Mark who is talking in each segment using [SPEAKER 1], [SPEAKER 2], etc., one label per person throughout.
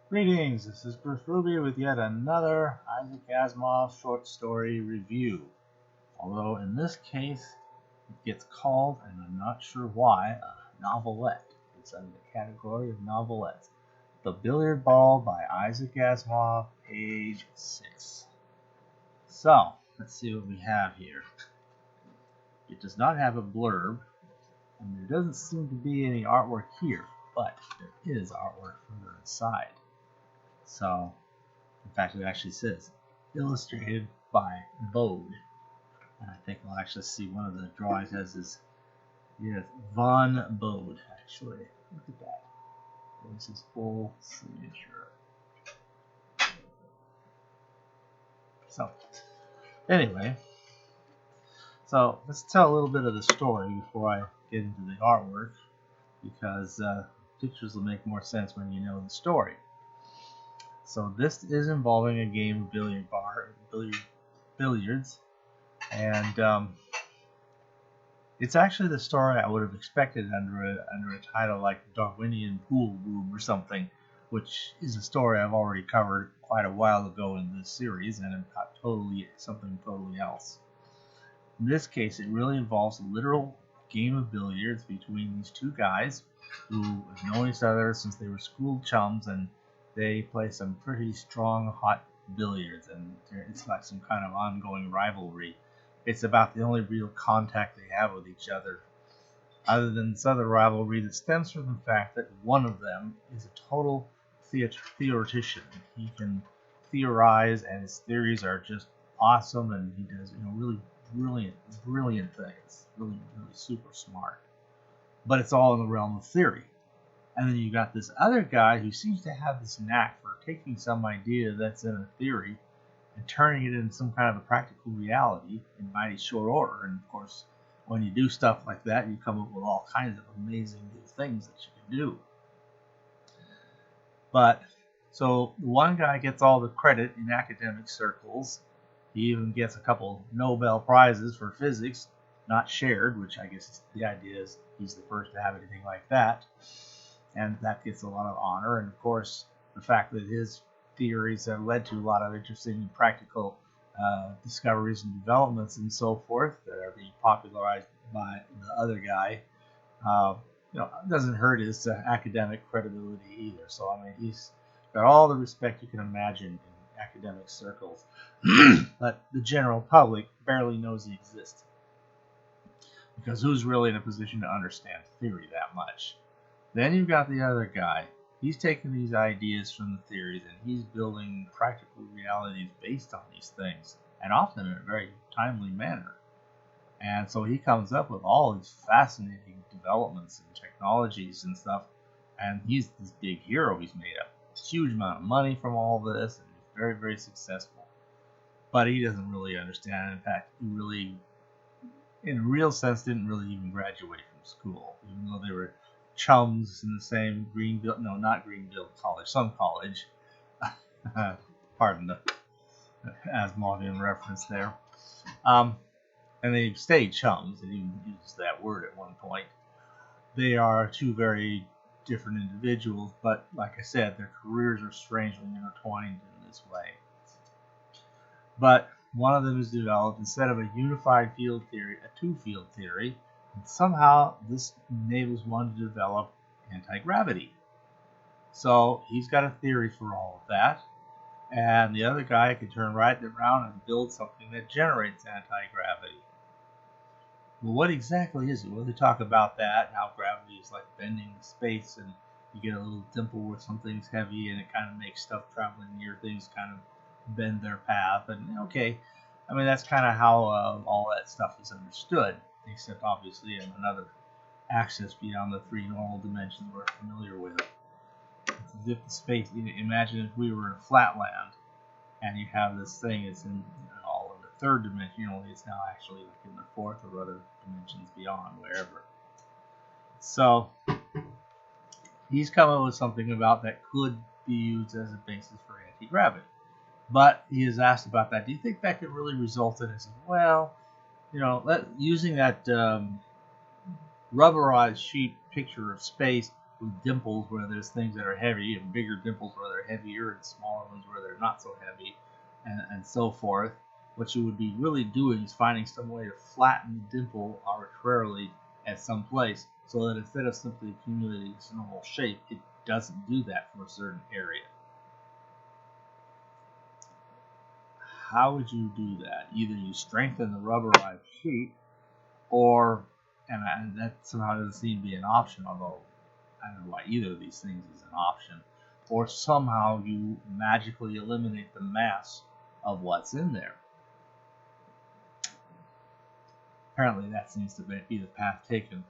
[SPEAKER 1] Greetings, this is Priss with yet another Isaac Asimov short story review. Although in this case it gets called, and I'm not sure why, a novelette. It's under the category of novelettes. The Billiard Ball by Isaac Asimov, page 6. So, let's see what we have here. It does not have a blurb, and there doesn't seem to be any artwork here, but there is artwork further inside. So, in fact, it actually says illustrated by Bode. And I think we'll actually see one of the drawings has this, yes, Von Bode, actually. Look at that. There's his full signature. So, anyway, so let's tell a little bit of the story before I get into the artwork, because pictures will make more sense when you know the story. So this is involving a game of billiards, and it's actually the story I would have expected under a title like Darwinian Pool Room or something, which is a story I've already covered quite a while ago in this series, and it got something totally else. In this case, it really involves a literal game of billiards between these two guys who have known each other since they were school chums, and they play some pretty strong, hot billiards, and it's like some kind of ongoing rivalry. It's about the only real contact they have with each other than this other rivalry that stems from the fact that one of them is a total theoretician. He can theorize, and his theories are just awesome, and he does really brilliant things, really super smart. But it's all in the realm of theory. And then you got this other guy who seems to have this knack for taking some idea that's in a theory and turning it into some kind of a practical reality in mighty short order. And of course, when you do stuff like that, you come up with all kinds of amazing new things that you can do. But so the one guy gets all the credit in academic circles. He even gets a couple Nobel prizes for physics, not shared, which I guess the idea is he's the first to have anything like that. And that gets a lot of honor. And of course, the fact that his theories have led to a lot of interesting and practical discoveries and developments and so forth that are being popularized by the other guy, doesn't hurt his academic credibility either. So, I mean, he's got all the respect you can imagine in academic circles. But the general public barely knows he exists. Because who's really in a position to understand theory that much? Then you've got the other guy. He's taking these ideas from the theories and he's building practical realities based on these things, and often in a very timely manner. And so he comes up with all these fascinating developments and technologies and stuff, and he's this big hero. He's made a huge amount of money from all this, and he's very, very successful. But he doesn't really understand. In fact, he really, in a real sense, didn't really even graduate from school, even though they were chums in the same not Greenville College, some college. Pardon the Asimovian reference there. And they stayed chums. They even used that word at one point. They are two very different individuals, but like I said, their careers are strangely intertwined in this way. But one of them has developed, instead of a unified field theory, a two-field theory. And somehow this enables one to develop antigravity. So he's got a theory for all of that. And the other guy can turn right around and build something that generates antigravity. Well, what exactly is it? Well, they talk about that, how gravity is like bending space, and you get a little dimple where something's heavy, and it kind of makes stuff traveling near things kind of bend their path. And okay, I mean, that's kind of how all that stuff is understood. Except obviously in another axis beyond the three normal dimensions we're familiar with. It's as if the space, imagine if we were in flatland and you have this thing that's in all in the third dimension, only it's now actually like in the fourth or other dimensions beyond, wherever. So he's come up with something about that could be used as a basis for anti-gravity. But he is asked about that. Do you think that could really result in it? Well, using that rubberized sheet picture of space with dimples where there's things that are heavy, and bigger dimples where they're heavier, and smaller ones where they're not so heavy, and so forth. What you would be really doing is finding some way to flatten the dimple arbitrarily at some place, so that instead of simply accumulating its normal shape, it doesn't do that for a certain area. How would you do that? Either you strengthen the rubberized sheet, or, and that somehow doesn't seem to be an option, although I don't know why either of these things is an option, or somehow you magically eliminate the mass of what's in there. Apparently that seems to be the path taken.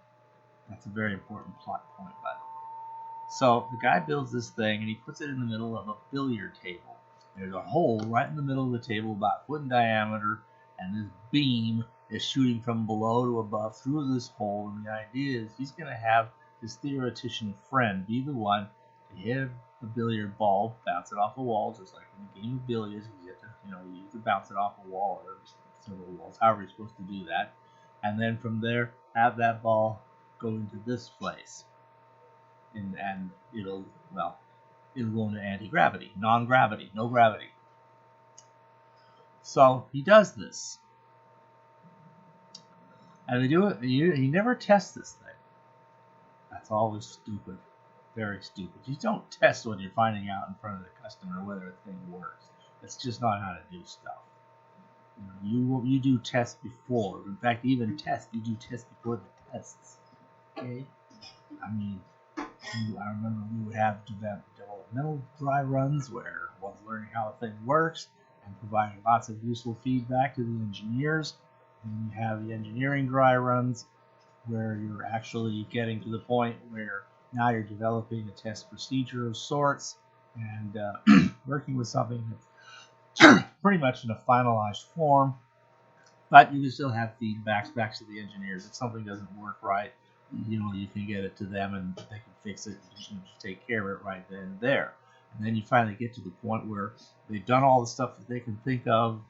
[SPEAKER 1] That's a very important plot point, by the way. So the guy builds this thing, and he puts it in the middle of a billiard table. There's a hole right in the middle of the table, about a foot in diameter, and this beam is shooting from below to above through this hole. And the idea is he's going to have his theoretician friend be the one to hit a billiard ball, bounce it off a wall, just like in the game of billiards. You have to, you have to bounce it off a wall or several walls, however you're supposed to do that. And then from there, have that ball go into this place. And it'll go into antigravity, non-gravity, no gravity. So he does this. And they do it. He never tests this thing. That's always stupid. Very stupid. You don't test when you're finding out in front of the customer whether a thing works. That's just not how to do stuff. You do tests before. In fact, even you do tests before the tests. Okay? I mean, I remember we would have developmental dry runs where one's learning how a thing works and providing lots of useful feedback to the engineers. And you have the engineering dry runs where you're actually getting to the point where now you're developing a test procedure of sorts and working with something that's pretty much in a finalized form, but you can still have feedbacks back to the engineers. If something doesn't work right, you can get it to them and they can fix it. You can just take care of it right then and there. And then you finally get to the point where they've done all the stuff that they can think of.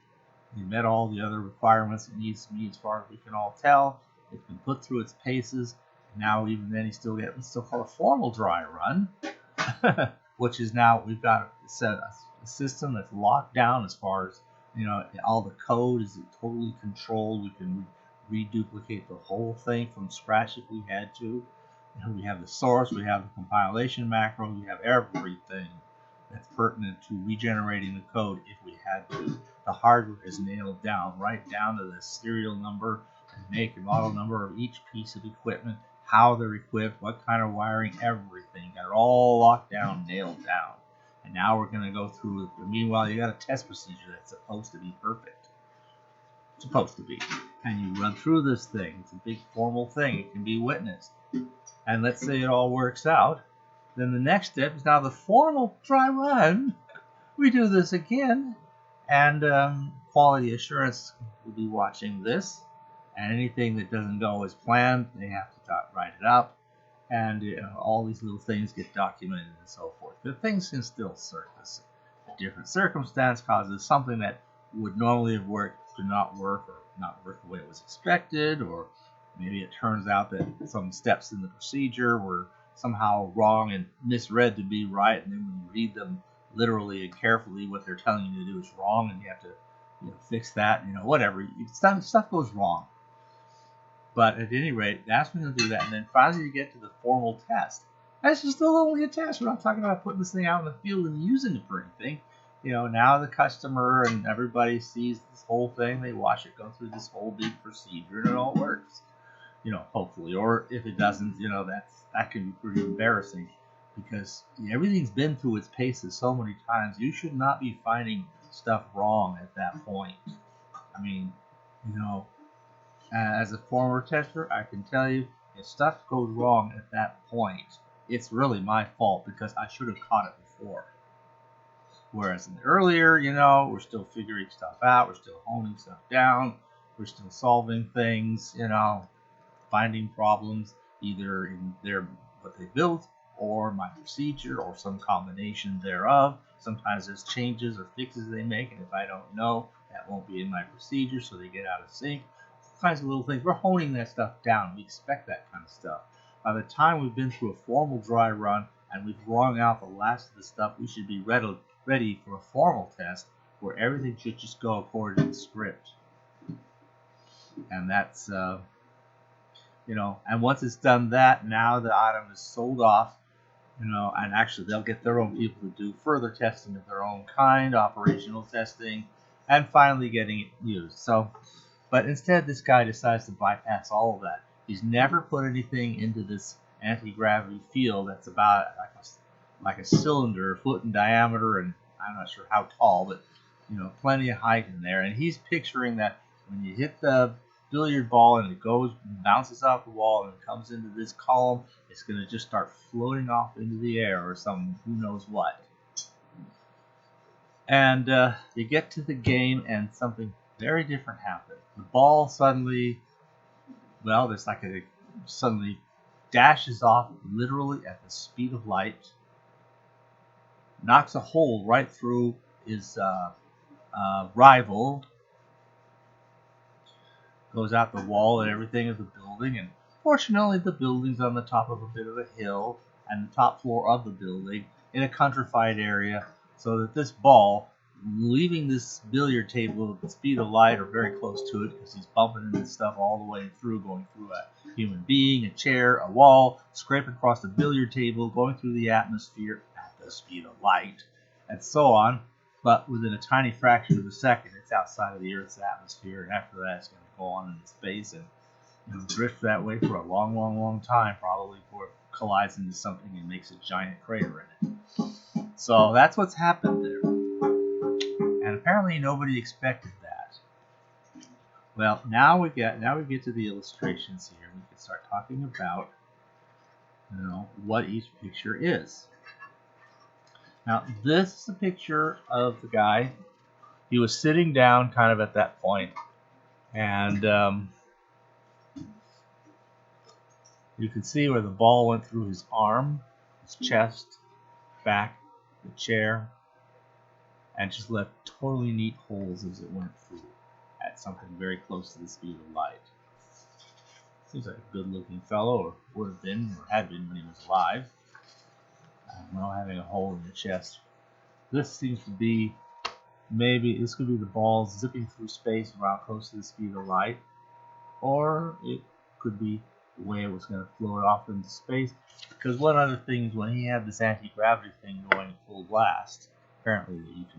[SPEAKER 1] They met all the other requirements it needs to meet as far as we can all tell. It's been put through its paces. And now even then he's still called a formal dry run, which is now we've got a system that's locked down as far as, all the code is totally controlled. We can reduplicate the whole thing from scratch if we had to. We have the source, we have the compilation macro, we have everything that's pertinent to regenerating the code if we had to. The hardware is nailed down, right down to the serial number and make and model number of each piece of equipment, how they're equipped, what kind of wiring, everything. Got it all locked down, nailed down. And now we're going to go through it. But meanwhile, you got a test procedure that's supposed to be perfect. Supposed to be. And you run through this thing. It's a big formal thing. It can be witnessed. And let's say it all works out. Then the next step is now the formal dry run. We do this again. And quality assurance will be watching this. And anything that doesn't go as planned, they have to write it up. And all these little things get documented and so forth. But things can still surface. A different circumstance causes something that would normally have worked to not work, or not work the way it was expected, or maybe it turns out that some steps in the procedure were somehow wrong and misread to be right, and then when you read them literally and carefully, what they're telling you to do is wrong, and you have to fix that, whatever. Stuff goes wrong. But at any rate, that's when you'll do that. And then finally you get to the formal test. That's just still only a test. We're not talking about putting this thing out in the field and using it for anything. Now the customer and everybody sees this whole thing. They watch it go through this whole big procedure and it all works. Hopefully. Or if it doesn't, that can be pretty embarrassing because everything's been through its paces so many times. You should not be finding stuff wrong at that point. I mean, as a former tester, I can tell you, if stuff goes wrong at that point, it's really my fault because I should have caught it before. Whereas earlier, we're still figuring stuff out, we're still honing stuff down, we're still solving things, finding problems either in what they built or my procedure or some combination thereof. Sometimes there's changes or fixes they make, and if I don't know, that won't be in my procedure, so they get out of sync. Kinds of little things. We're honing that stuff down. We expect that kind of stuff. by the time we've been through a formal dry run and we've wrung out the last of the stuff, we should be ready for a formal test where everything should just go according to the script. And that's, and once it's done that, now the item is sold off, and actually they'll get their own people to do further testing of their own kind, operational testing, and finally getting it used. But instead, this guy decides to bypass all of that. He's never put anything into this anti-gravity field that's about like a cylinder, a foot in diameter, and I'm not sure how tall, but plenty of height in there. And he's picturing that when you hit the billiard ball and it bounces off the wall and comes into this column, it's going to just start floating off into the air or some who knows what. And you get to the game and something very different happens. The ball suddenly dashes off literally at the speed of light, knocks a hole right through his rival, goes out the wall and everything of the building, and fortunately the building's on the top of a bit of a hill and the top floor of the building in a countrified area, so that this ball, leaving this billiard table at the speed of light or very close to it, because he's bumping into stuff all the way through, going through a human being, a chair, a wall, scraping across the billiard table, going through the atmosphere at the speed of light, and so on. But within a tiny fraction of a second, it's outside of the Earth's atmosphere, and after that, it's going to go on in space and drift that way for a long, long, long time, probably before it collides into something and makes a giant crater in it. So that's what's happened there. And apparently nobody expected that. Well, now we get to the illustrations here. We can start talking about what each picture is. Now, this is a picture of the guy. He was sitting down kind of at that point, and you can see where the ball went through his arm, his chest, back, the chair, and just left totally neat holes as it went through at something very close to the speed of light. Seems like a good-looking fellow, or would have been, or had been when he was alive. I don't know, having a hole in the chest. This seems to be, maybe this could be the ball zipping through space around close to the speed of light, or it could be the way it was going to float off into space. Because one other thing is, when he had this anti-gravity thing going full blast, apparently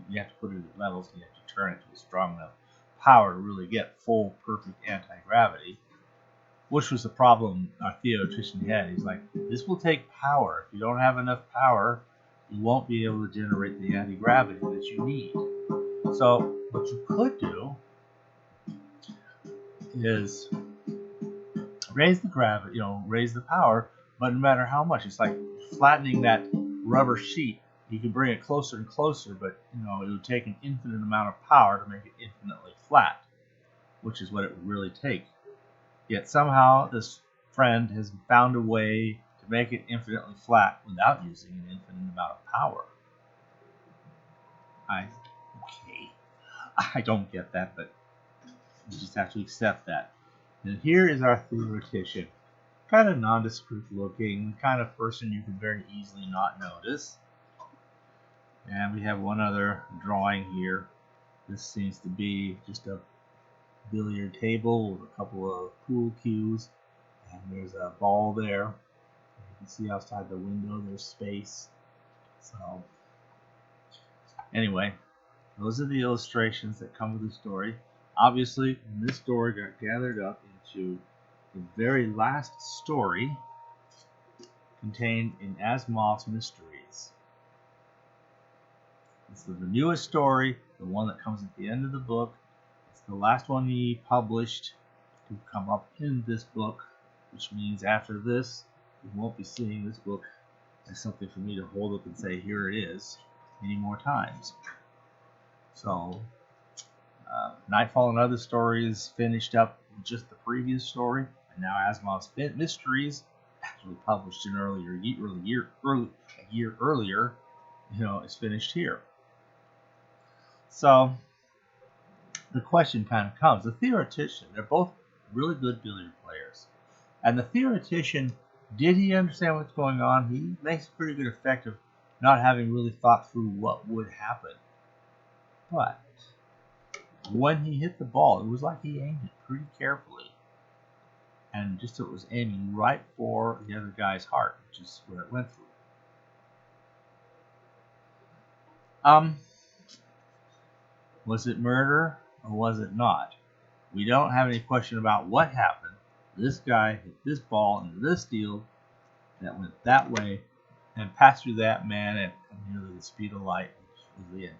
[SPEAKER 1] you have to put it at levels and you have to turn it to a strong enough power to really get full, perfect anti-gravity, which was the problem our theoretician had. He's like, this will take power. If you don't have enough power, you won't be able to generate the anti-gravity that you need. So what you could do is raise the gravity, raise the power, but no matter how much, it's like flattening that rubber sheet. You can bring it closer and closer, but it would take an infinite amount of power to make it infinitely flat, which is what it would really take. Yet somehow this friend has found a way to make it infinitely flat without using an infinite amount of power. I don't get that, but you just have to accept that. And here is our theoretician. Kind of nondescript looking, kind of person you can very easily not notice. And we have one other drawing here. This seems to be just a billiard table with a couple of pool cues, and there's a ball there. You can see outside the window there's space. So anyway, those are the illustrations that come with the story. Obviously, when this story got gathered up into the very last story contained in Asimov's Mysteries. It's the newest story, the one that comes at the end of the book. It's the last one he published to come up in this book, which means after this, you won't be seeing this book as something for me to hold up and say, here it is, many more times. So, Nightfall and Other Stories finished up just the previous story, and now Asimov's Mysteries, actually published an a year earlier, is finished here. So, the question kind of comes. The theoretician, they're both really good billiard players. And the theoretician Did he understand what's going on? He makes a pretty good effect of not having really thought through what would happen. But when he hit the ball, it was like he aimed it pretty carefully. And just it was aiming right for the other guy's heart, which is where it went through. Was it murder or was it not? We don't have any question about what happened. This guy hit this ball into this field that went that way and passed through that man at nearly the speed of light, which was the end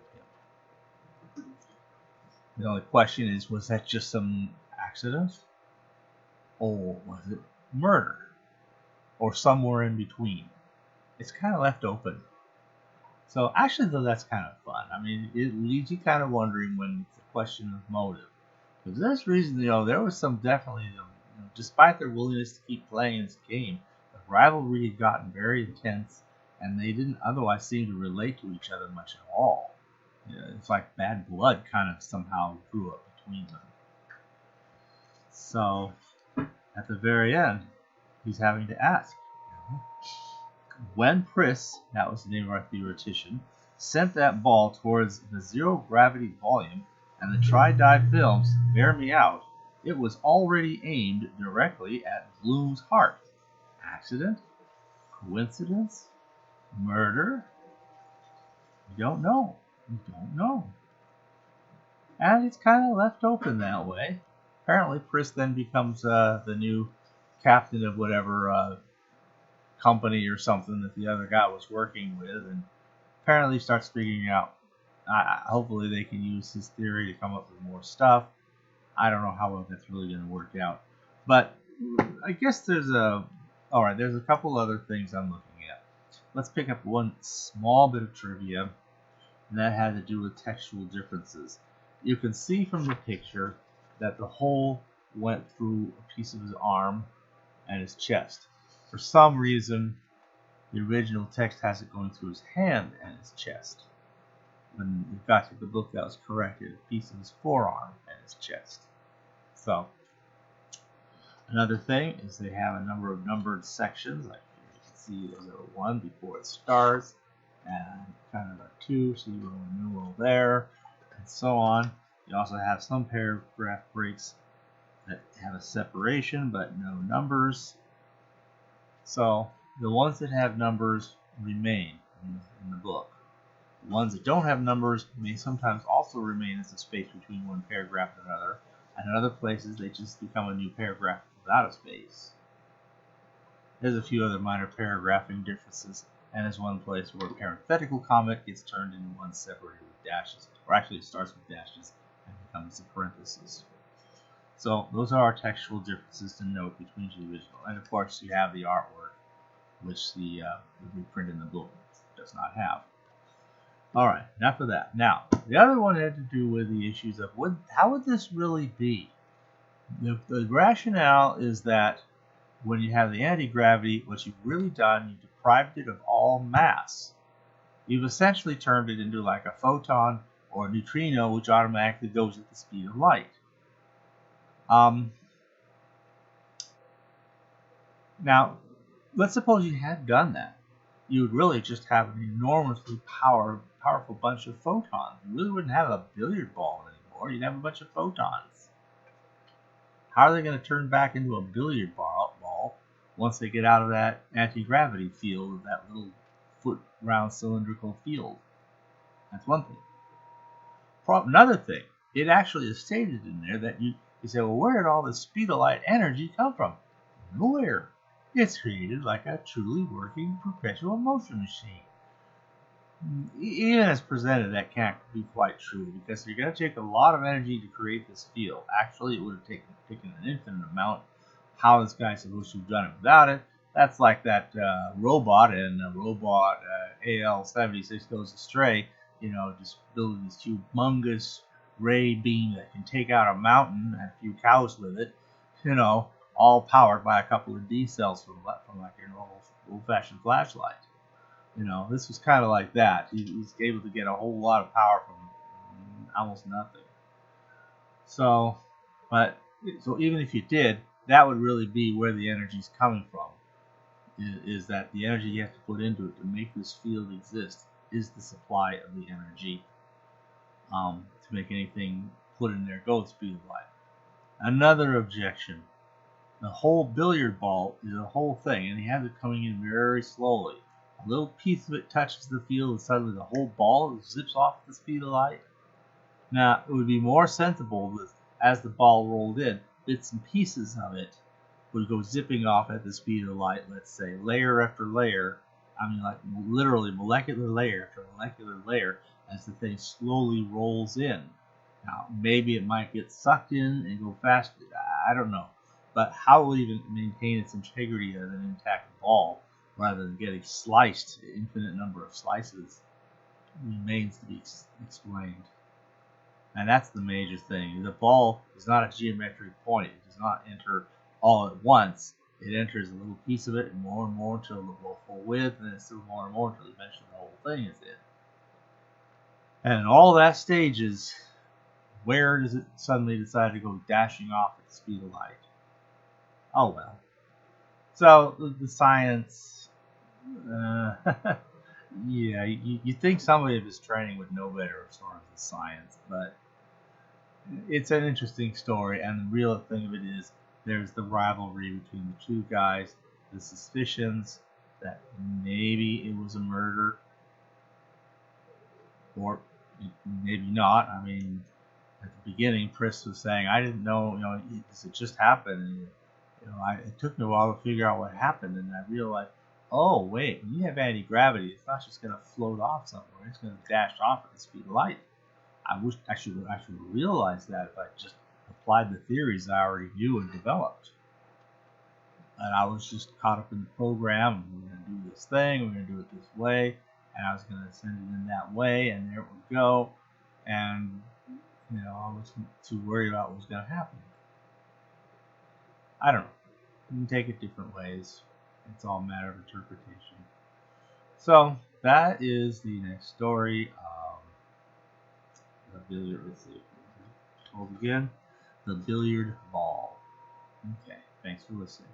[SPEAKER 1] of him. The only question is, was that just some accident? Or was it murder? Or somewhere in between? It's kind of left open. So actually, though, that's kind of fun. I mean, it leaves you kind of wondering when it's a question of motive. Because there's reason, there was some definitely, despite their willingness to keep playing this game, the rivalry had gotten very intense, and they didn't otherwise seem to relate to each other much at all. It's like bad blood kind of somehow grew up between them. So, at the very end, he's having to ask, when Priss, that was the name of our theoretician, sent that ball towards the zero-gravity volume and the tri-dye films bear me out, it was already aimed directly at Bloom's heart. Accident? Coincidence? Murder? We don't know. We don't know. And it's kind of left open that way. Apparently, Priss then becomes the new captain of whatever company or something that the other guy was working with, and apparently starts figuring out, hopefully they can use his theory to come up with more stuff. I don't know how well that's really going to work out, but I guess there's a couple other things I'm looking at. Let's pick up one small bit of trivia, and that had to do with textual differences. You can see from the picture that the hole went through a piece of his arm and his chest. For some reason, the original text has it going through his hand and his chest. When we got to the book, that was corrected, a piece of his forearm and his chest. So, another thing is they have a number of numbered sections. Like you can see there's a 1 before it starts, and kind of a 2, so you go a numeral there, and so on. You also have some paragraph breaks that have a separation, but no numbers. So the ones that have numbers remain in the book. The ones that don't have numbers may sometimes also remain as a space between one paragraph and another, and in other places they just become a new paragraph without a space. There's a few other minor paragraphing differences, and there's one place where a parenthetical comment gets turned into one separated with dashes, or actually it starts with dashes and becomes a parenthesis. So those are our textual differences to note between the original. And of course you have the artwork, which the reprint in the book does not have. Alright, enough of that. Now, the other one had to do with the issues of how would this really be? The rationale is that when you have the anti-gravity, what you've really done, you've deprived it of all mass. You've essentially turned it into like a photon or a neutrino, which automatically goes at the speed of light. Now, let's suppose you had done that. You would really just have an enormously powerful bunch of photons. You really wouldn't have a billiard ball anymore. You'd have a bunch of photons. How are they going to turn back into a billiard ball once they get out of that anti-gravity field, that little foot-round cylindrical field? That's one thing. Another thing, it actually is stated in there that you say, well, where did all this speed of light energy come from? Nowhere. It's created like a truly working perpetual motion machine. Even as presented, that can't be quite true, because you're going to take a lot of energy to create this field. Actually, it would have taken an infinite amount. How this guy's supposed to have done it without it? That's like that robot in Robot AL-76 Goes Astray, just building this humongous ray beam that can take out a mountain and a few cows with it, all powered by a couple of D cells from like your normal old-fashioned flashlight. This was kind of like that. He's able to get a whole lot of power from almost nothing. So even if you did, that would really be where the energy's coming from. is that the energy you have to put into it to make this field exist is the supply of the energy to make anything put in there go at the speed of light. Another objection: the whole billiard ball is a whole thing, and he has it coming in very slowly. A little piece of it touches the field, and suddenly the whole ball zips off at the speed of light. Now, it would be more sensible that as the ball rolled in, bits and pieces of it would go zipping off at the speed of light, let's say, layer after layer. I mean, like literally molecular layer after molecular layer as the thing slowly rolls in. Now, maybe it might get sucked in and go faster. I don't know. But how will it even maintain its integrity as an intact ball rather than getting sliced? An infinite number of slices remains to be explained. And that's the major thing. The ball is not a geometric point. It does not enter all at once. It enters a little piece of it and more until the full width, and then still more and more until eventually the whole thing is in. And in all that stages, where does it suddenly decide to go dashing off at the speed of light? Oh well. So the science, yeah, you think somebody of his training would know better as far as the science, but it's an interesting story, and the real thing of it is there's the rivalry between the two guys, the suspicions that maybe it was a murder, or maybe not. I mean, at the beginning, Priss was saying, I didn't know, this had just happened. And, it took me a while to figure out what happened, and I realized, oh, wait, when you have anti-gravity, it's not just going to float off somewhere. It's going to dash off at the speed of light. I wish I should have realized that if I just applied the theories I already knew and developed. And I was just caught up in the program. We're going to do this thing. We're going to do it this way. And I was going to send it in that way. And there it would go. And, I wasn't too worried about what was going to happen. I don't know. You can take it different ways. It's all a matter of interpretation. So, that is the next story. The billiard, let's see, told again, the billiard ball. Okay, thanks for listening.